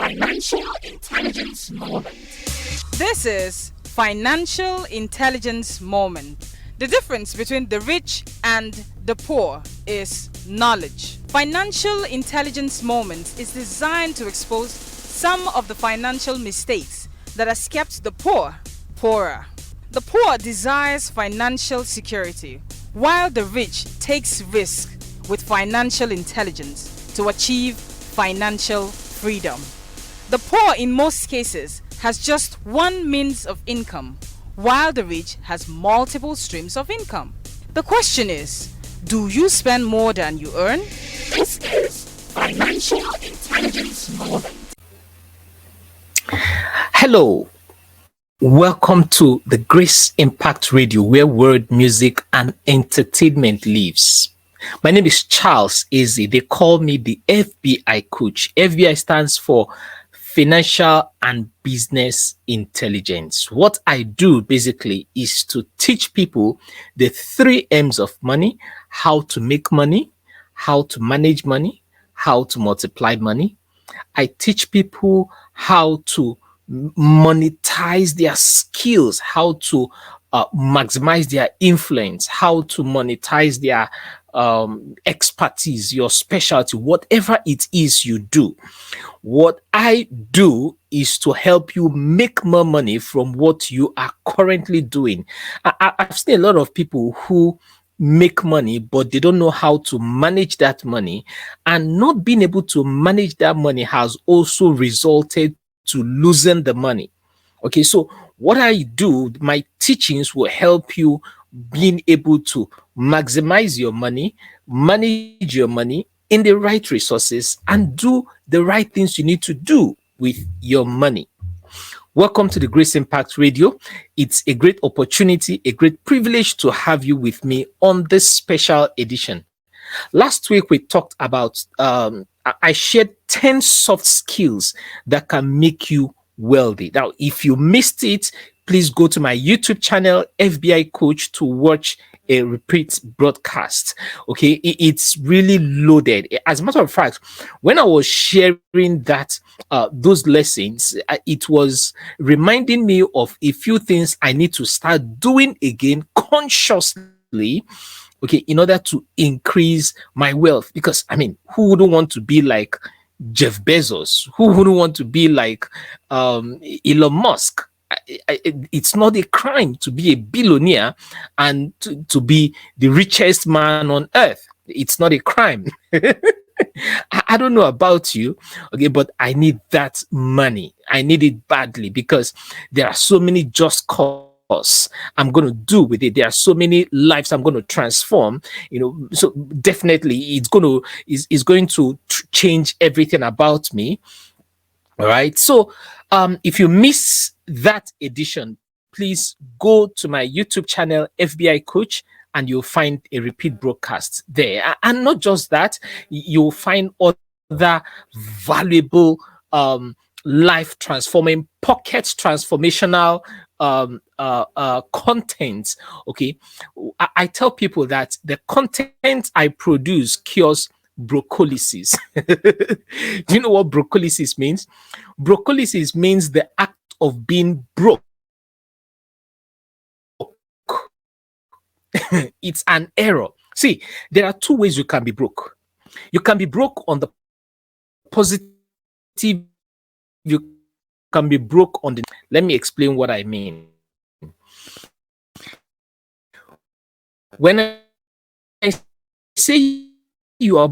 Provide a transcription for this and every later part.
Financial Intelligence Moment. This is Financial Intelligence Moment. The difference between the rich and the poor is knowledge. Financial Intelligence Moment is designed to expose some of the financial mistakes that has kept the poor poorer. The poor desires financial security, while the rich takes risk with financial intelligence to achieve financial freedom. The poor in most cases has just one means of income, while the rich has multiple streams of income. The question is, do you spend more than you earn? This is Financial Intelligence Moment. Hello, welcome to the Grace Impact Radio, where word, music, and entertainment lives. My name is Charles Eze. They call me the FBI coach. FBI stands for Financial and Business Intelligence. What I do basically is to teach people the 3 M's of money: how to make money, how to manage money, how to multiply money. I teach people how to monetize their skills, how to maximize their influence, how to monetize their expertise, your specialty, whatever it is you do. What I do is to help you make more money from what you are currently doing. I've seen a lot of people who make money, but they don't know how to manage that money, and not being able to manage that money has also resulted to losing the money. Okay, so what I do, my teachings will help you being able to maximize your money, manage your money in the right resources, and do the right things you need to do with your money. Welcome to the Grace Impact Radio. It's a great opportunity, a great privilege to have you with me on this special edition. Last week, we talked about, I shared 10 soft skills that can make you wealthy. Now, if you missed it, please go to my YouTube channel, FBI Coach, to watch a repeat broadcast. Okay, it's really loaded. As a matter of fact, when I was sharing that those lessons, it was reminding me of a few things I need to start doing again consciously, okay, in order to increase my wealth. Because I mean, who wouldn't want to be like Jeff Bezos? Who wouldn't want to be like Elon Musk? It's not a crime to be a billionaire and to be the richest man on earth. It's not a crime. I don't know about you, okay, but I need that money. I need it badly because there are so many just cause I'm going to do with it. There are so many lives I'm going to transform, so definitely it's going to change everything about me. All right. So if you miss that edition, please go to my YouTube channel, FBI Coach, and you'll find a repeat broadcast there. And not just that, you'll find other valuable life transforming, pocket transformational content. Okay. I tell people that the content I produce cures brocolysis. Do you know what brocolysis means? Brocolysis means the act of being broke. It's an error. See, there are 2 ways you can be broke. You can be broke on the positive. You can be broke on the. Let me explain what I mean. When I say you are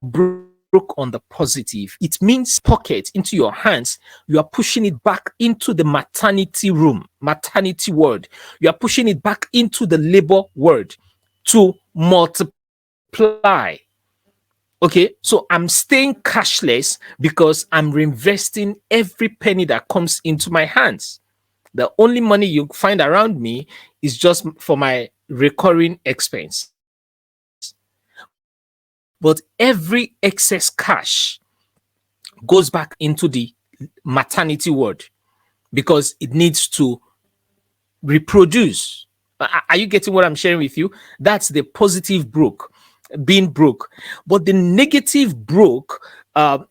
broke on the positive, it means pocket into your hands. You are pushing it back into the maternity world. You are pushing it back into the labor world to multiply. Okay, so I'm staying cashless because I'm reinvesting every penny that comes into my hands. The only money you find around me is just for my recurring expense. But every excess cash goes back into the maternity world because it needs to reproduce. Are you getting what I'm sharing with you? That's the positive broke, being broke. But the negative broke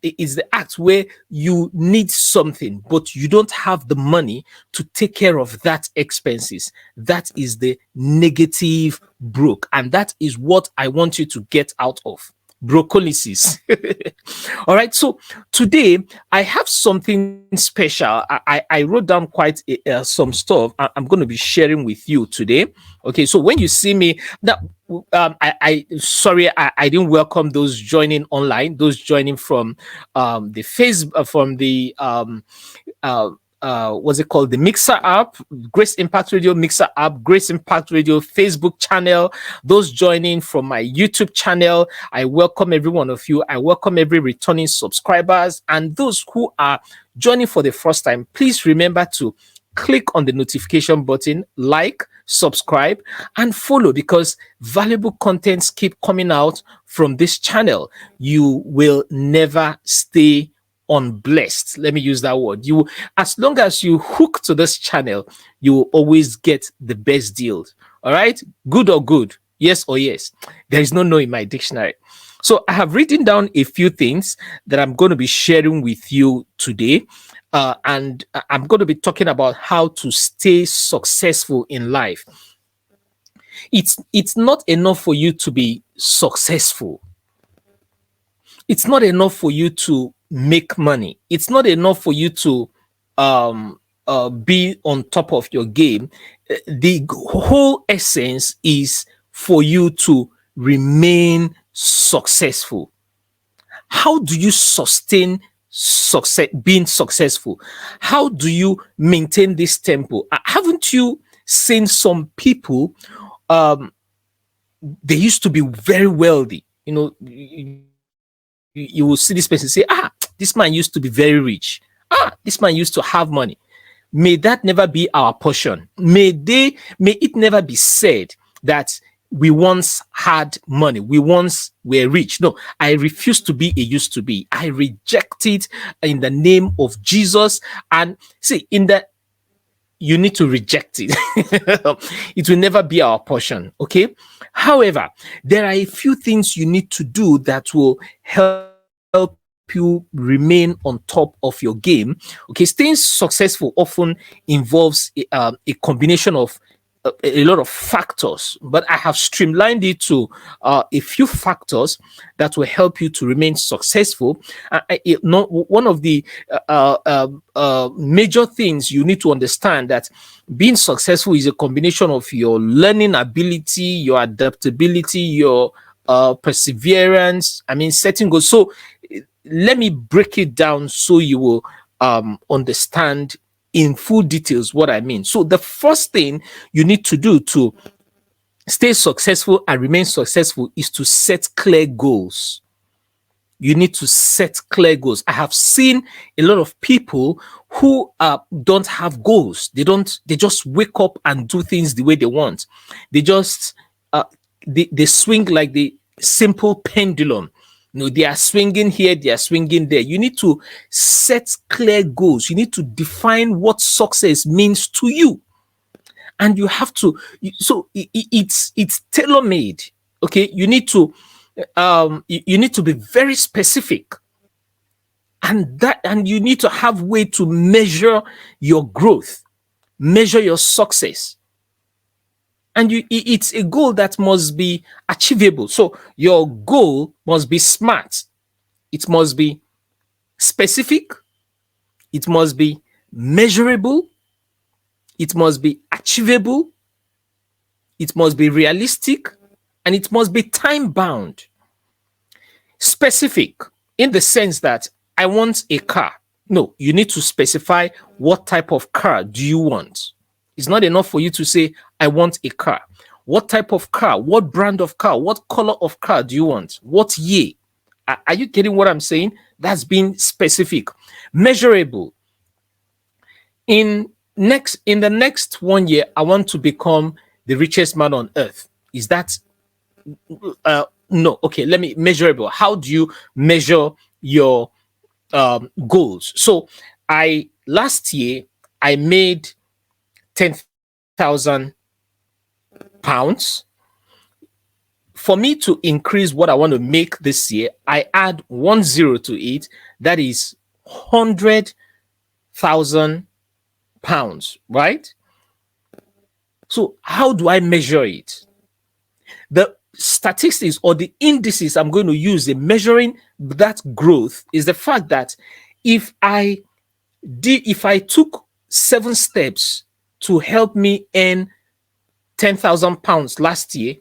is the act where you need something, but you don't have the money to take care of that expenses. That is the negative broke. And that is what I want you to get out of. Brocolysis. All right. So today I have something special. I wrote down quite some stuff I'm going to be sharing with you today. Okay. So when you see me now, I sorry, I didn't welcome those joining online, those joining from the Facebook, from the what's it called, the Mixer app, Grace Impact Radio Mixer app, Grace Impact Radio Facebook channel, those joining from my YouTube channel. I welcome every one of you. I welcome every returning subscribers, and those who are joining for the first time. Please remember to click on the notification button, like, subscribe, and follow, because valuable contents keep coming out from this channel. You will never stay unblessed. Let me use that word. You, as long as you hook to this channel, you will always get the best deals. All right, good or good, yes or yes. There is no in my dictionary. So I have written down a few things that I'm going to be sharing with you today. And I'm going to be talking about how to stay successful in life. It's not enough for you to be successful. It's not enough for you to make money. It's not enough for you to be on top of your game. The whole essence is for you to remain successful. How do you sustain success, being successful? How do you maintain this tempo? Haven't you seen some people, they used to be very wealthy, you know, you will see this person say, this man used to be very rich, this man used to have money. May that never be our portion. May it never be said that we once had money, we once were rich. No, I refuse to be a used to be. I reject it in the name of Jesus. And see, you need to reject it. It will never be our portion. Okay. However, there are a few things you need to do that will help you remain on top of your game. Okay. Staying successful often involves a combination of a lot of factors, but I have streamlined it to a few factors that will help you to remain successful. One of the major things you need to understand, that being successful is a combination of your learning ability, your adaptability, your perseverance. I mean, setting goals. So let me break it down so you will understand in full details what I mean. So the first thing you need to do to stay successful and remain successful is to set clear goals. You need to set clear goals. I have seen a lot of people who don't have goals. They just wake up and do things the way they want. They just they swing like the simple pendulum. You know, they are swinging here, they are swinging there. You need to set clear goals. You need to define what success means to you. And you have to, so it's tailor-made. Okay, you need to be very specific. And you need to have way to measure your growth, measure your success. And it's a goal that must be achievable. So your goal must be smart. It must be specific. It must be measurable. It must be achievable. It must be realistic. And it must be time-bound. Specific in the sense that I want a car. No, you need to specify what type of car do you want. It's not enough for you to say, I want a car. What type of car? What brand of car? What color of car do you want? What year? Are you getting what I'm saying? That's being specific. Measurable. In the next 1 year, I want to become the richest man on earth. Is that no? Okay, let me measurable. How do you measure your goals? So last year I made £10,000 for me to increase what I want to make this year, I add 10 to it. That is 100,000 pounds, right? So how do I measure it? The statistics or the indices I'm going to use in measuring that growth is the fact that if I took 7 steps to help me earn 10,000 pounds last year,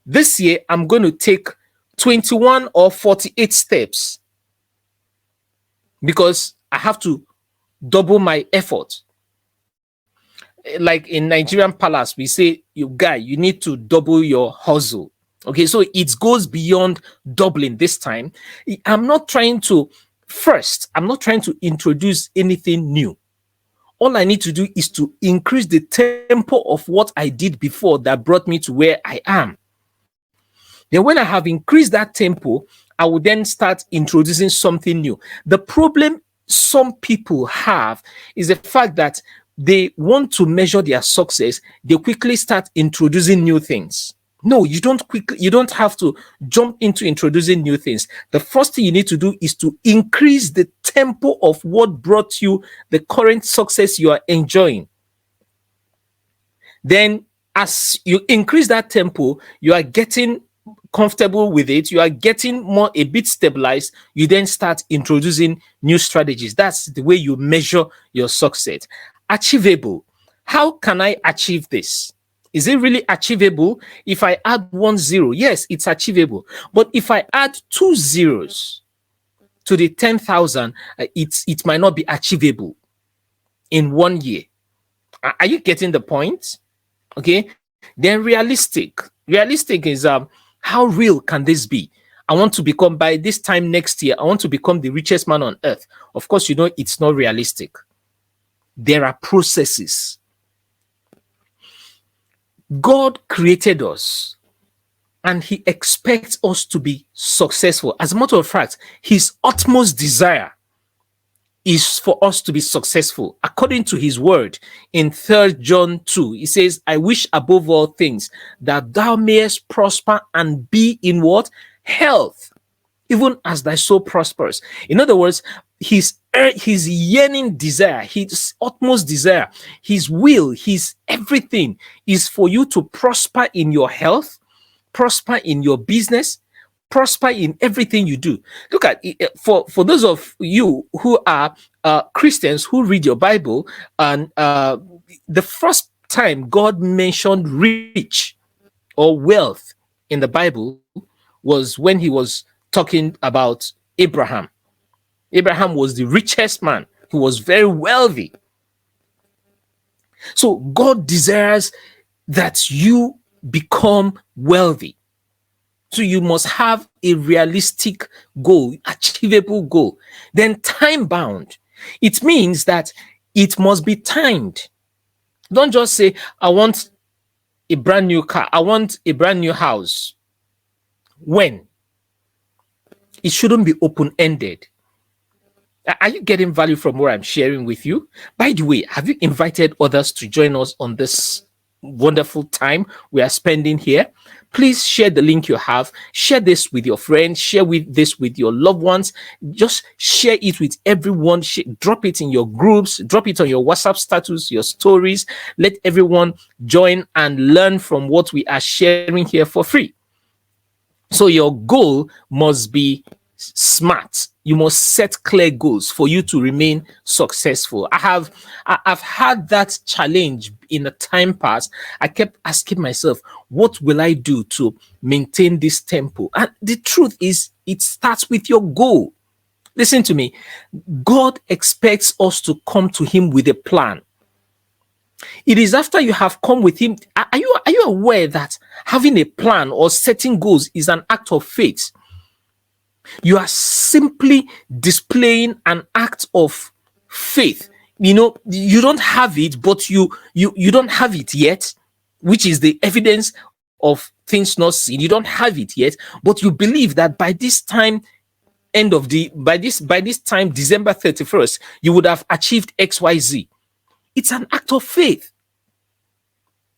this year I'm going to take 21 or 48 steps because I have to double my effort. Like in Nigerian Palace, we say, you need to double your hustle. Okay, so it goes beyond doubling this time. I'm not trying to introduce anything new. All I need to do is to increase the tempo of what I did before that brought me to where I am. Then when I have increased that tempo, I will then start introducing something new. The problem some people have is the fact that they want to measure their success. They quickly start introducing new things. No, you don't have to jump into introducing new things. The first thing you need to do is to increase the tempo of what brought you the current success you are enjoying. Then as you increase that tempo, you are getting comfortable with it, you are getting a bit stabilized, you then start introducing new strategies. That's the way you measure your success. Achievable. How can I achieve this? Is it really achievable if I add 10? Yes, it's achievable. But if I add 2 zeros to the 10,000, it might not be achievable in 1 year. Are you getting the point? Okay. Then realistic. Realistic is how real can this be? I want to become, by this time next year, I want to become the richest man on earth. Of course, it's not realistic. There are processes. God created us and he expects us to be successful. As a matter of fact, his utmost desire is for us to be successful. According to his word in 3 John 2, he says, I wish above all things that thou mayest prosper and be in what? Health, even as thy soul prospers. In other words, his yearning desire, his utmost desire, his will, his everything is for you to prosper in your health, prosper in your business, prosper in everything you do. Look at for those of you who are Christians who read your Bible, and the first time God mentioned rich or wealth in the Bible was when he was talking about Abraham. Abraham was the richest man. He was very wealthy. So God desires that you become wealthy. So you must have a realistic goal, achievable goal. Then time bound. It means that it must be timed. Don't just say, I want a brand new car. I want a brand new house. When? It shouldn't be open-ended. Are you getting value from what I'm sharing with you? By the way, have you invited others to join us on this wonderful time we are spending here? Please share the link you have. Share this with your friends. Share this with your loved ones. Just share it with everyone. Drop it in your groups. Drop it on your WhatsApp status, your stories. Let everyone join and learn from what we are sharing here for free. So your goal must be smart. You must set clear goals for you to remain successful. I've had that challenge in the time past. I kept asking myself, what will I do to maintain this tempo? And the truth is, it starts with your goal. Listen to me. God expects us to come to him with a plan. It is after you have come with him. Are you aware that having a plan or setting goals is an act of faith? You are simply displaying an act of faith. You don't have it, but you don't have it yet, which is the evidence of things not seen. You don't have it yet, but you believe that by this time, by this time, December 31st, you would have achieved XYZ. It's an act of faith.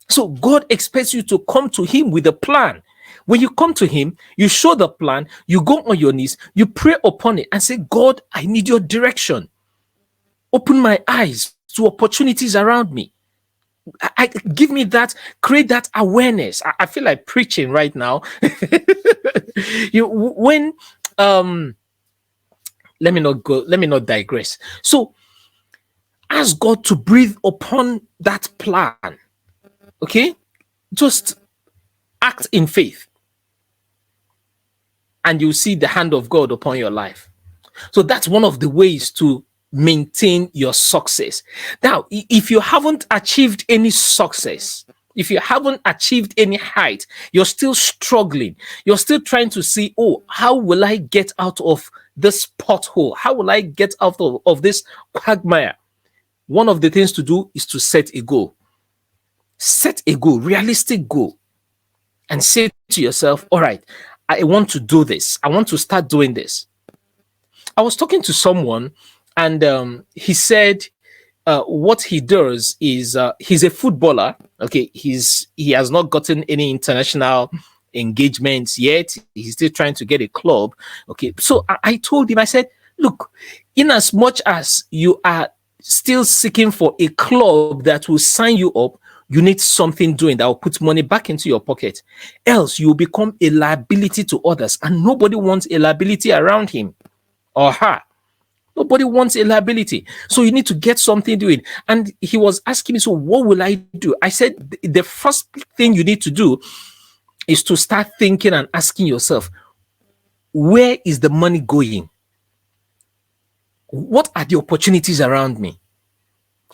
So God expects you to come to him with a plan. When you come to him, you show the plan, you go on your knees, you pray upon it and say, God, I need your direction. Open my eyes to opportunities around me. Give me that, create that awareness. I feel like preaching right now. When let me not digress. So ask God to breathe upon that plan. Okay? Just act in faith. And you'll see the hand of God upon your life. So that's one of the ways to maintain your success. Now, if you haven't achieved any success, if you haven't achieved any height, you're still struggling. You're still trying to see, oh, how will I get out of this pothole? How will I get out of this quagmire? One of the things to do is to set a goal. Set a goal, realistic goal, and say to yourself, all right, I want to do this. I want to start doing this. I was talking to someone and he said what he does is he's a footballer. Okay, he has not gotten any international engagements yet. He's still trying to get a club. Okay, so I told him, I said, look, in as much as you are still seeking for a club that will sign you up, you need something doing that will put money back into your pocket. Else you will become a liability to others, and nobody wants a liability around him or her. Nobody wants a liability. So you need to get something doing. And he was asking me, so what will I do? I said, the first thing you need to do is to start thinking and asking yourself, where is the money going? What are the opportunities around me?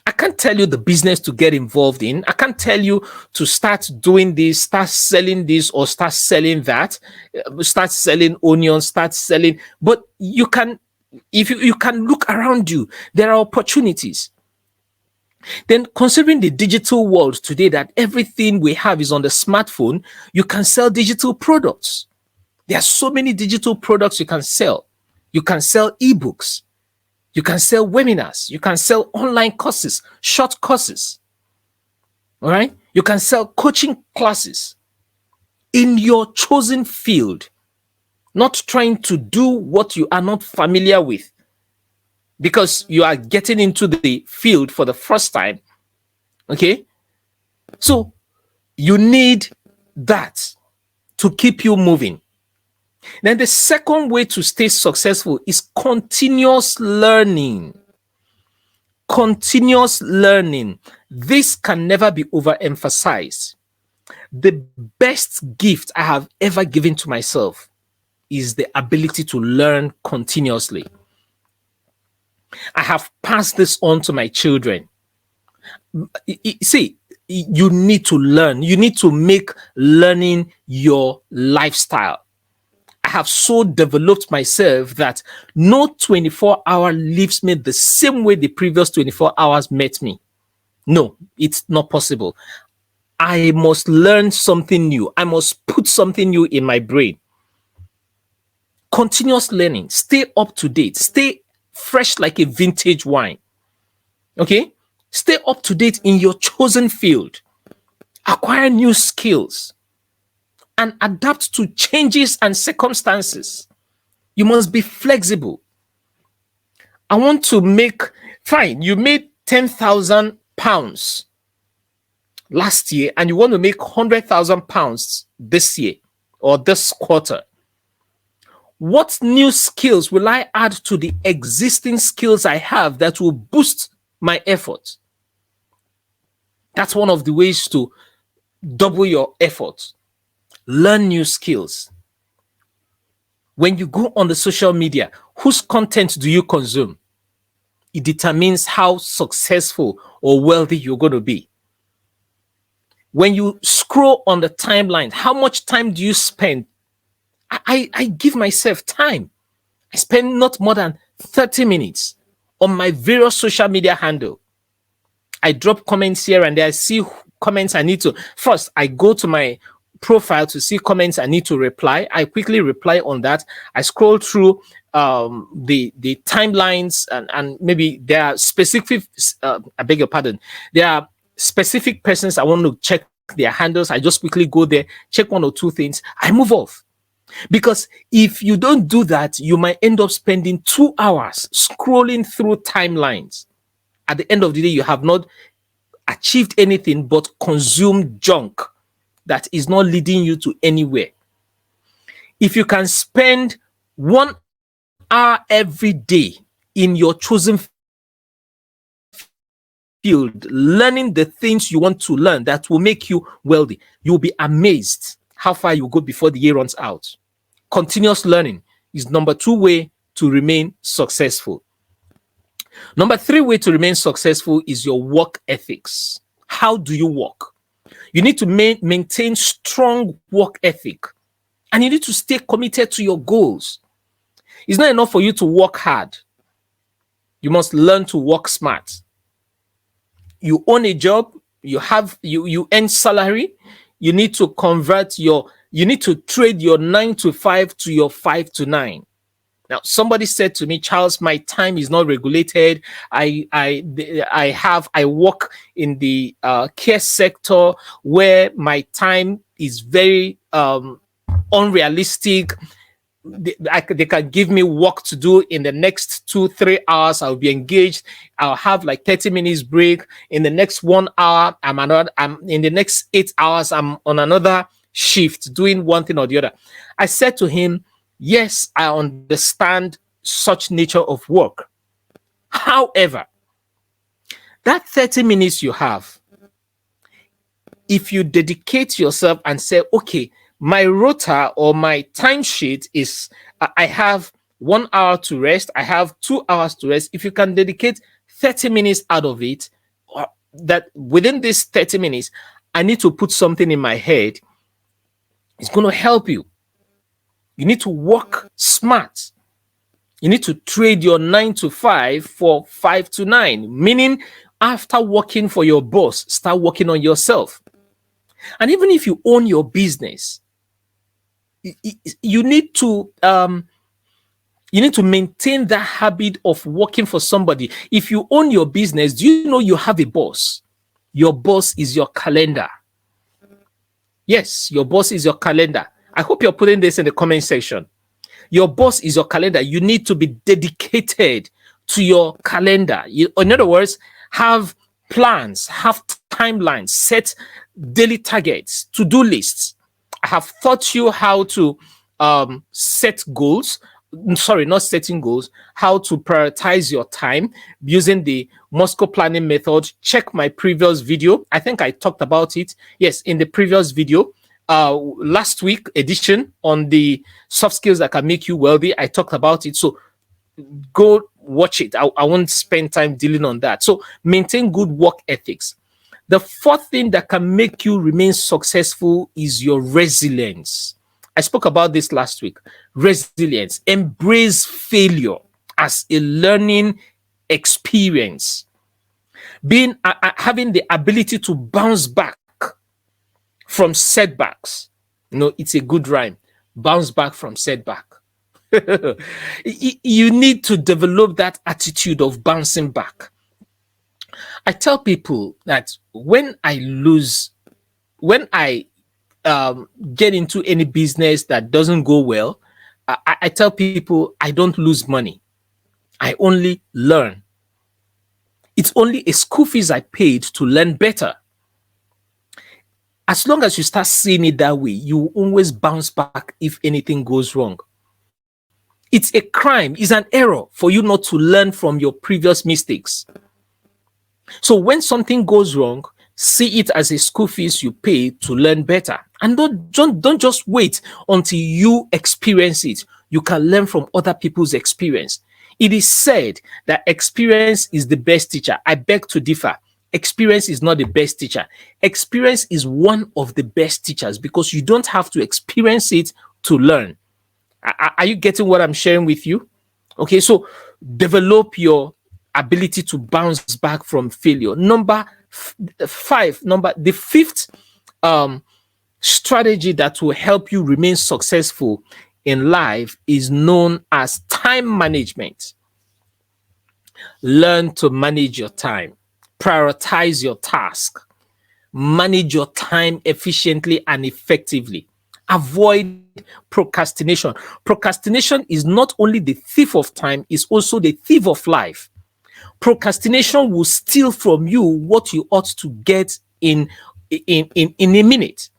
I can't tell you the business to get involved in. I can't tell you to start doing this, start selling this, or start selling that, start selling onions, start selling. But you can, if you can look around you, there are opportunities. Then, considering the digital world today, that everything we have is on the smartphone, you can sell digital products. There are so many digital products you can sell. You can sell ebooks. You can sell webinars. You can sell online courses, short courses. All right? You can sell coaching classes in your chosen field, not trying to do what you are not familiar with because you are getting into the field for the first time. Okay? So you need that to keep you moving. Then the second way to stay successful is continuous learning. Continuous learning. This can never be overemphasized. The best gift I have ever given to myself is the ability to learn continuously. I have passed this on to my children. See, you need to learn. You need to make learning your lifestyle. I have so developed myself that no 24-hour leaves me the same way the previous 24 hours met me. No, it's not possible. I must learn something new. I must put something new in my brain. Continuous learning. Stay up to date. Stay fresh like a vintage wine. Okay? Stay up to date in your chosen field. Acquire new skills and adapt to changes and circumstances. You must be flexible. I want to make, fine, you made 10,000 pounds last year and you want to make 100,000 pounds this year or this quarter. What new skills will I add to the existing skills I have that will boost my effort? That's one of the ways to double your effort. Learn new skills. When you go on the social media, whose content do you consume? It determines how successful or wealthy you're going to be. When you scroll on the timeline, how much time do you spend? I give myself time. I spend not more than 30 minutes on my various social media handle. I drop comments here and there. I see comments I need to. First, I go to my profile to see comments I need to reply. I quickly reply on that. I scroll through the timelines and maybe there are specific, I beg your pardon, there are specific persons I want to check their handles. I just quickly go there, check one or two things, I move off. Because if you don't do that, you might end up spending 2 hours scrolling through timelines. At the end of the day, you have not achieved anything but consumed junk that is not leading you to anywhere. If you can spend 1 hour every day in your chosen field, learning the things you want to learn that will make you wealthy, you'll be amazed how far you go before the year runs out. Continuous learning is number 2 way to remain successful. Number 3 way to remain successful is your work ethics. How do you work? You need to maintain strong work ethic, and you need to stay committed to your goals. It's not enough for you to work hard. You must learn to work smart. You own a job, you earn salary, you need to trade your 9 to 5 to your 5 to 9. Now, somebody said to me, Charles, my time is not regulated. I work in the care sector where my time is very unrealistic. They can give me work to do in the next 2-3 hours. I'll be engaged. I'll have like 30 minutes break. In the next 1 hour, I'm in the next 8 hours, I'm on another shift doing one thing or the other. I said to him, yes, I understand such nature of work. However, that 30 minutes you have, if you dedicate yourself and say, okay, my rota or my timesheet is, I have 1 hour to rest, I have 2 hours to rest. If you can dedicate 30 minutes out of it, or that within this 30 minutes, I need to put something in my head, it's going to help you. You need to work smart. You need to trade your 9 to 5 for 5 to 9, meaning after working for your boss, start working on yourself. And even if you own your business, you need to maintain that habit of working for somebody. If you own your business, do you know you have a boss? Your boss is your calendar. Yes, your boss is your calendar. I hope you're putting this in the comment section. Your boss is your calendar. You need to be dedicated to your calendar. In other words, have plans, have timelines, set daily targets, to-do lists. I have taught you how to set goals. Sorry, not setting goals, how to prioritize your time using the Moscow planning method. Check my previous video. I think I talked about it. Yes, in the previous video, last week edition on the soft skills that can make you wealthy, I talked about it. So go watch it. I won't spend time dealing on that. So maintain good work ethics. The 4th thing that can make you remain successful is your resilience. I spoke about this last week. Resilience. Embrace failure as a learning experience. Having the ability to bounce back from setbacks. It's a good rhyme. Bounce back from setback. You need to develop that attitude of bouncing back. I tell people that when I get into any business that doesn't go well, I tell people I don't lose money. I only learn. It's only a school fees I paid to learn better. As long as you start seeing it that way, you will always bounce back if anything goes wrong. It's a crime, it's an error for you not to learn from your previous mistakes. So when something goes wrong, see it as a school fees you pay to learn better. And don't just wait until you experience it. You can learn from other people's experience. It is said that experience is the best teacher. I beg to differ. Experience is not the best teacher. Experience is one of the best teachers because you don't have to experience it to learn. Are you getting what I'm sharing with you? Okay, so develop your ability to bounce back from failure. The 5th strategy that will help you remain successful in life is known as time management. Learn to manage your time. Prioritize your task. manage your time efficiently and effectively. Avoid procrastination. Procrastination is not only the thief of time, it's also the thief of life. Procrastination will steal from you what you ought to get in a minute.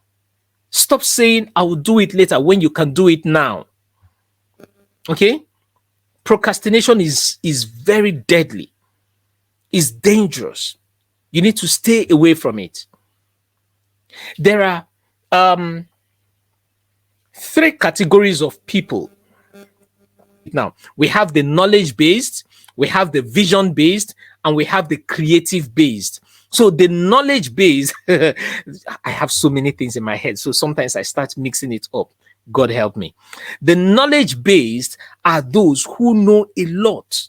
Stop saying I will do it later when you can do it now. Okay? Procrastination is very deadly. It's dangerous. You need to stay away from it. There are 3 categories of people. Now, we have the knowledge-based, we have the vision-based, and we have the creative-based. So the knowledge-based, I have so many things in my head, so sometimes I start mixing it up. God help me. The knowledge-based are those who know a lot.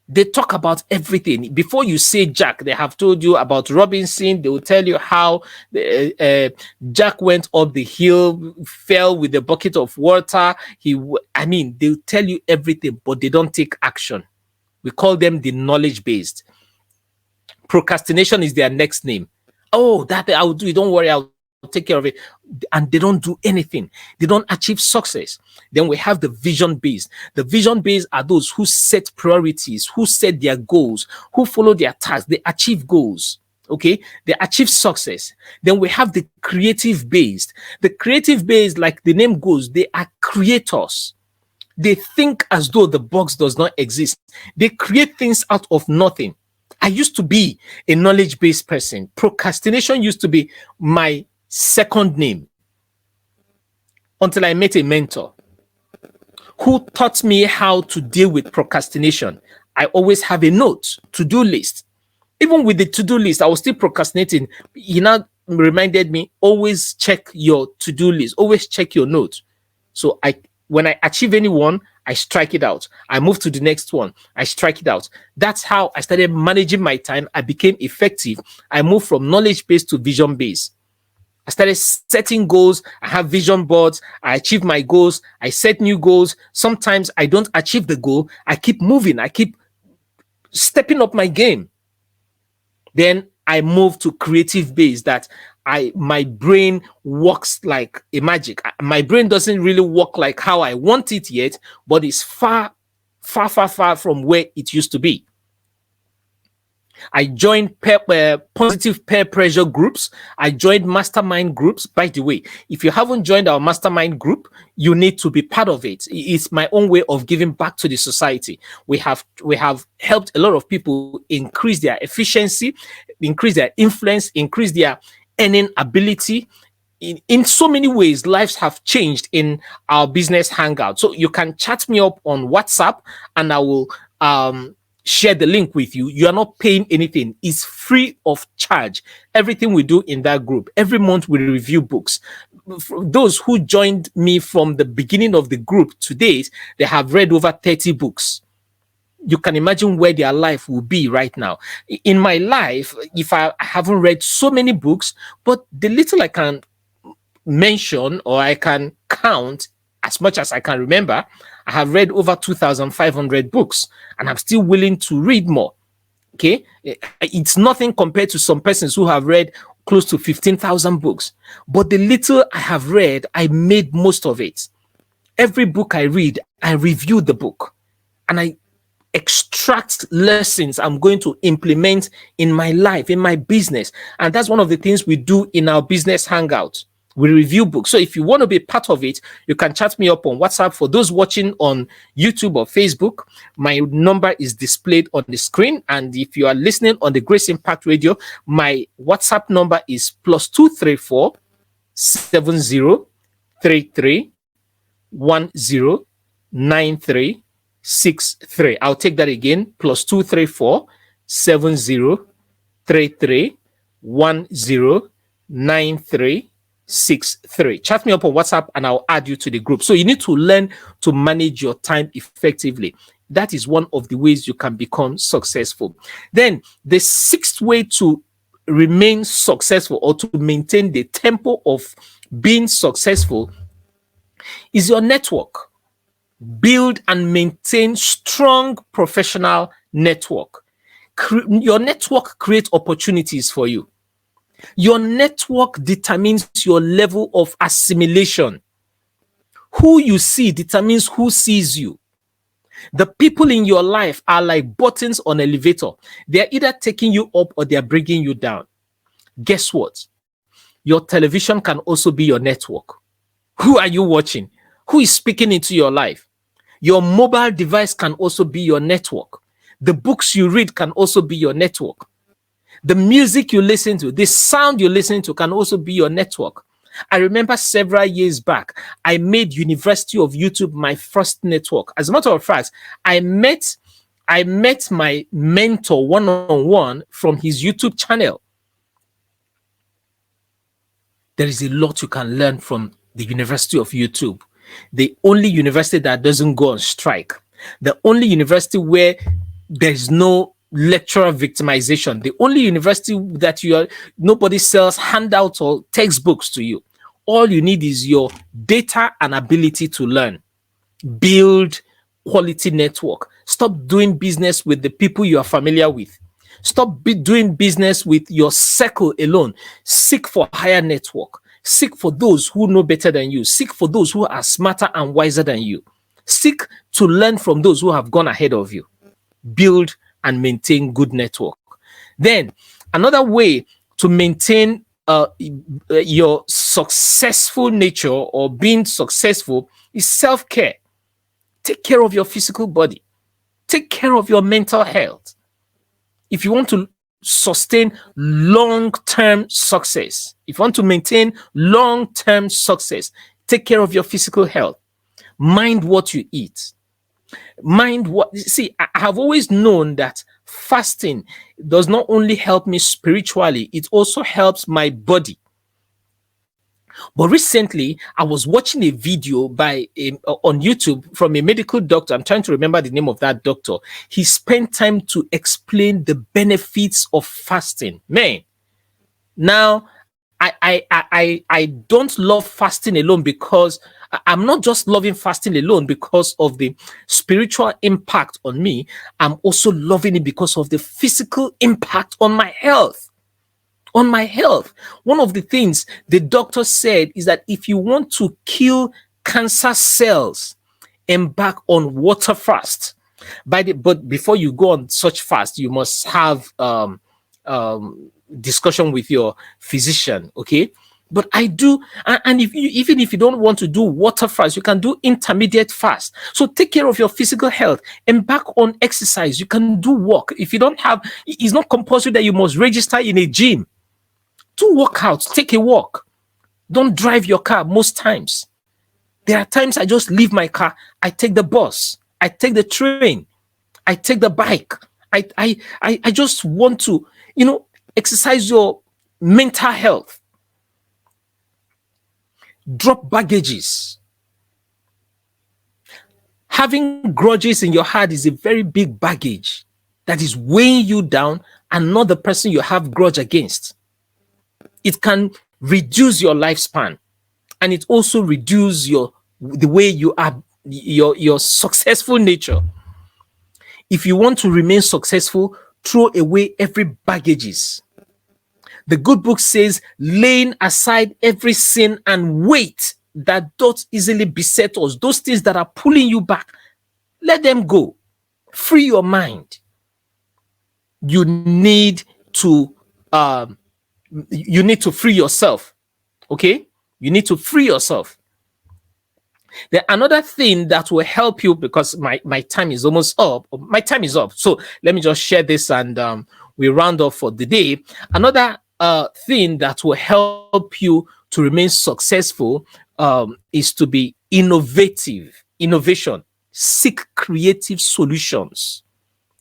They talk about everything. Before you say Jack, they have told you about Robinson. They will tell you how Jack went up the hill, fell with a bucket of water. They'll tell you everything, but they don't take action. We call them the knowledge-based. Procrastination is their next name. Oh, that I will do it. Don't worry, I'll take care of it. And they don't do anything. They don't achieve success. Then we have the vision-based. The vision-based are those who set priorities, who set their goals, who follow their tasks. They achieve goals. Okay, they achieve success. Then we have the creative-based. The creative-based, like the name goes, they are creators. They think as though the box does not exist. They create things out of nothing. I used to be a knowledge-based person. Procrastination used to be my second name until I met a mentor who taught me how to deal with procrastination. I always have a note, to-do list. Even with the to-do list, I was still procrastinating. He now reminded me, always check your to-do list, always check your notes. So when I achieve any one, I strike it out. I move to the next one. I strike it out. That's how I started managing my time. I became effective. I moved from knowledge-based to vision-based. I started setting goals. I have vision boards. I achieve my goals. I set new goals. Sometimes I don't achieve the goal. I keep moving. I keep stepping up my game. Then I move to creative base that my brain works like a magic. My brain doesn't really work like how I want it yet, but it's far from where it used to be. I joined positive peer pressure groups. I joined mastermind groups. By the way, if you haven't joined our mastermind group, you need to be part of it. It's my own way of giving back to the society. We have helped a lot of people increase their efficiency, increase their influence, increase their earning ability. In so many ways, lives have changed in our business hangout. So you can chat me up on WhatsApp and I will share the link with you. You are not paying anything. It's free of charge. Everything we do in that group. Every month we review books. Those who joined me from the beginning of the group to date, they have read over 30 books. You can imagine where their life will be right now. In my life, if I haven't read so many books, but the little I can mention or I can count as much as I can remember, I have read over 2,500 books and I'm still willing to read more. Okay. It's nothing compared to some persons who have read close to 15,000 books. But the little I have read, I made most of it. Every book I read, I review the book and I extract lessons I'm going to implement in my life, in my business. And that's one of the things we do in our business hangout. We review books. So if you want to be part of it, you can chat me up on WhatsApp. For those watching on YouTube or Facebook, my number is displayed on the screen. And if you are listening on the Grace Impact Radio, my WhatsApp number is +234 7033 109363. I'll take that again. +234 7033 109363. Chat me up on WhatsApp and I'll add you to the group. So you need to learn to manage your time effectively. That is one of the ways you can become successful. Then the sixth way to remain successful or to maintain the tempo of being successful is your network. Build and maintain strong professional network. Your network creates opportunities for you. Your network determines your level of assimilation. Who you see determines who sees you. The people in your life are like buttons on an elevator. They're either taking you up or they're bringing you down. Guess what? Your television can also be your network. Who are you watching? Who is speaking into your life? Your mobile device can also be your network. The books you read can also be your network. The music you listen to, the sound you listen to can also be your network. I remember several years back, I made University of YouTube my first network. As a matter of fact, I met my mentor one-on-one from his YouTube channel. There is a lot you can learn from the University of YouTube. The only university that doesn't go on strike. The only university where there's no lecturer victimization. The only university that nobody sells handouts or textbooks to you. All you need is your data and ability to learn. Build quality network. Stop doing business with the people you are familiar with. Stop doing business with your circle alone. Seek for higher network. Seek for those who know better than you. Seek for those who are smarter and wiser than you. Seek to learn from those who have gone ahead of you. Build and maintain good network. Then another way to maintain your successful nature or being successful is self-care. Take care of your physical body. Take care of your mental health. If you want to sustain long-term success, if you want to maintain long-term success, take care of your physical health. Mind what you eat. I have always known that fasting does not only help me spiritually, it also helps my body. But recently, I was watching a video on YouTube from a medical doctor. I'm trying to remember the name of that doctor. He spent time to explain the benefits of fasting. Man, now I don't love fasting alone because I'm not just loving fasting alone because of the spiritual impact on me. I'm also loving it because of the physical impact on my health. On my health. One of the things the doctor said is that if you want to kill cancer cells, embark on water fast. But before you go on such fast, you must have discussion with your physician, okay? But I do, and even if you don't want to do water fast, you can do intermediate fast. So take care of your physical health. Embark on exercise. You can do walk. If you don't have, it's not compulsory that you must register in a gym. Do workouts. Take a walk. Don't drive your car most times. There are times I just leave my car. I take the bus. I take the train. I take the bike. I just want to, exercise your mental health. Drop baggages. Having grudges in your heart is a very big baggage that is weighing you down and not the person you have grudge against. It can reduce your lifespan, and it also reduce the way you are, your successful nature. If you want to remain successful, throw away every baggages. The good book says, laying aside every sin and weight that doth easily beset us, those things that are pulling you back, let them go. Free your mind. You need to free yourself. Okay? You need to free yourself. Then another thing that will help you, because my time is almost up. My time is up. So let me just share this and we round off for the day. Another thing that will help you to remain successful is to be innovative. Innovation. Seek creative solutions.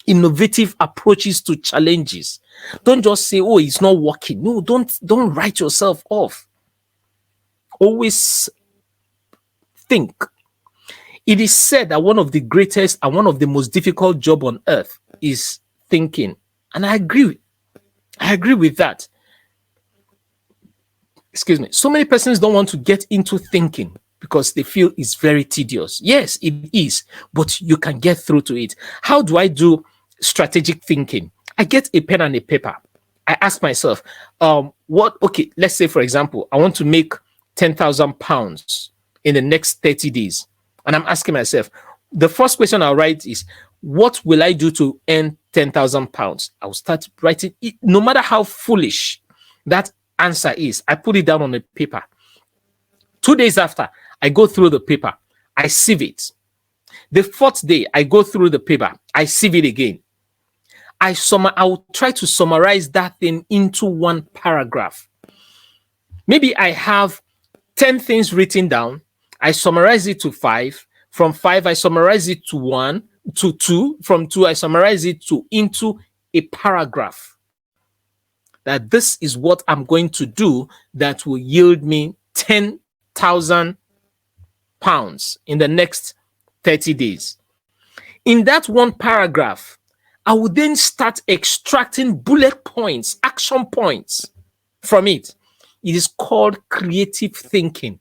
Innovative approaches to challenges. Don't just say, oh, it's not working. No, don't write yourself off. Always think. It is said that one of the greatest and one of the most difficult job on earth is thinking. And I agree with that. Excuse me. So many persons don't want to get into thinking because they feel it's very tedious. Yes, it is, but you can get through to it. How do I do strategic thinking? I get a pen and a paper. I ask myself, okay, let's say, for example, I want to make £10,000 in the next 30 days. And I'm asking myself, the first question I'll write is, what will I do to earn £10,000? I'll start writing it, no matter how foolish that answer is. I put it down on a paper. 2 days after, I go through the paper, I sieve it. The fourth day, I go through the paper, I sieve it again. I will try to summarize that thing into one paragraph. Maybe I have 10 things written down. I summarize it to 5. From 5, I summarize it to 1, to 2. From 2, I summarize it into a paragraph. That this is what I'm going to do that will yield me £10,000 in the next 30 days. In that one paragraph, I will then start extracting bullet points, action points from it. It is called creative thinking.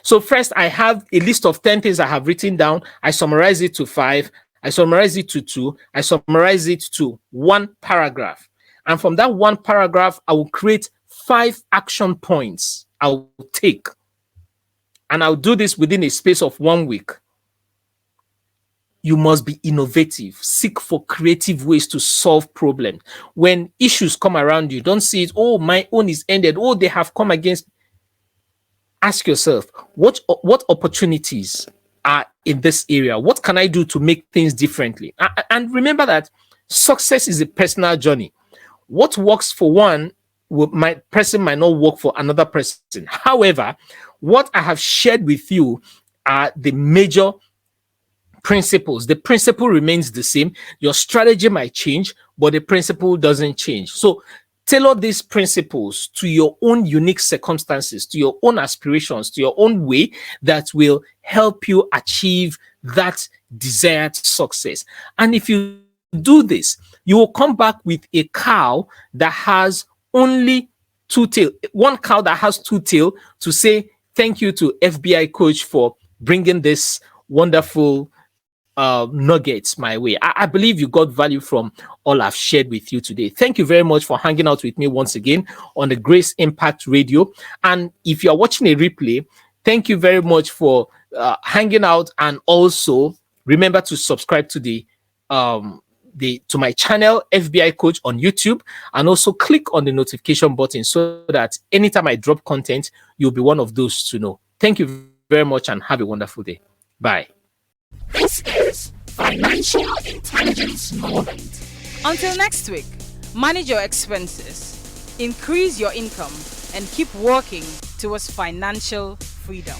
So first, I have a list of 10 things I have written down. I summarize it to 5. I summarize it to 2. I summarize it to one paragraph. And from that one paragraph, I will create 5 action points I will take. And I'll do this within a space of 1 week. You must be innovative. Seek for creative ways to solve problems. When issues come around you, don't see it, oh, my own is ended. Oh, they have come against. Ask yourself, what opportunities are in this area? What can I do to make things differently? And remember that success is a personal journey. What works for one person might not work for another person. However, what I have shared with you are the major principles. The principle remains the same. Your strategy might change, but the principle doesn't change. So tailor these principles to your own unique circumstances, to your own aspirations, to your own way that will help you achieve that desired success. And if you do this, you will come back with a cow that has only 2 tails, one cow that has 2 tails, to say thank you to FBI Coach for bringing this wonderful nuggets my way. I believe you got value from all I've shared with you today. Thank you very much for hanging out with me once again on the Grace Impact Radio. And if you're watching a replay, thank you very much for hanging out, and also remember to subscribe to to my channel FBI Coach on YouTube, and also click on the notification button so that anytime I drop content, you'll be one of those to know. Thank you very much and have a wonderful day. Bye. This is Financial Intelligence Moment. Until next week, manage your expenses, increase your income, and keep working towards financial freedom.